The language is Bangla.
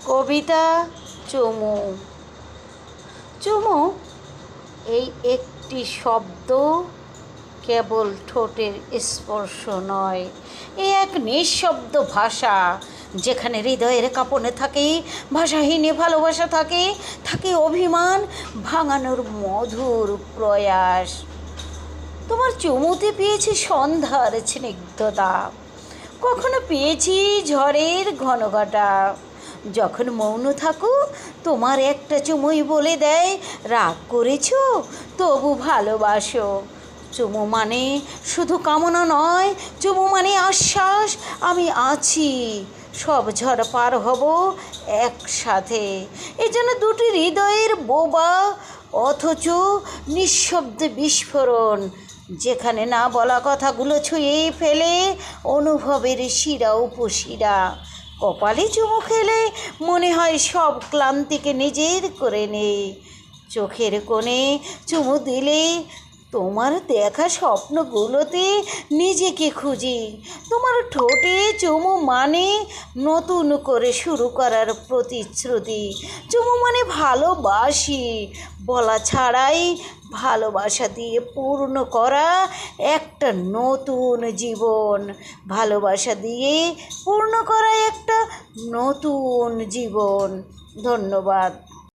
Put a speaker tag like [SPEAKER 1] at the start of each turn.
[SPEAKER 1] কবিতা চুমু। চুমু এই একটি শব্দ, কেবল ঠোঁটের স্পর্শ নয়, এ এক নিঃশব্দ ভাষা, যেখানে হৃদয়ের কাঁপনে থাকে ভাষাহীনে ভালোবাসা, থাকে থাকে অভিমান ভাঙানোর মধুর প্রয়াস। তোমার চুমুতে পেয়েছি সন্ধ্যার স্নিগ্ধতা, কখনো পেয়েছি ঝড়ের ঘনঘটা। যখন মৌন থাকো, তোমার একটা চুমুই বলে দেয় রাগ করেছ, তবু ভালোবাসো। চুমু মানে শুধু কামনা নয়, চুমু মানে আশ্বাস, আমি আছি, সব ঝড় পার হব একসাথে। এই জন্য দুটি হৃদয়ের বোবা অথচ নিঃশব্দ বিস্ফোরণ, যেখানে না বলা কথাগুলো ছুঁয়ে ফেলে অনুভবের শিরা উপশিরা। কপালে চুমু খেলে মনে হয় সব ক্লান্তিকে নিজের করে নেই। চোখের কোণে চুমু দিলে তোমার দেখা স্বপ্নগুলোতে নিজেকে খুঁজি। তোমার ঠোঁটে চুমু মানে নতুন করে শুরু করার প্রতিশ্রুতি। চুমু মানে ভালোবাসি বলা ছাড়াই ভালোবাসা দিয়ে পূর্ণ করা একটা নতুন জীবন। ভালোবাসা দিয়ে পূর্ণ করা একটা নতুন জীবন। ধন্যবাদ।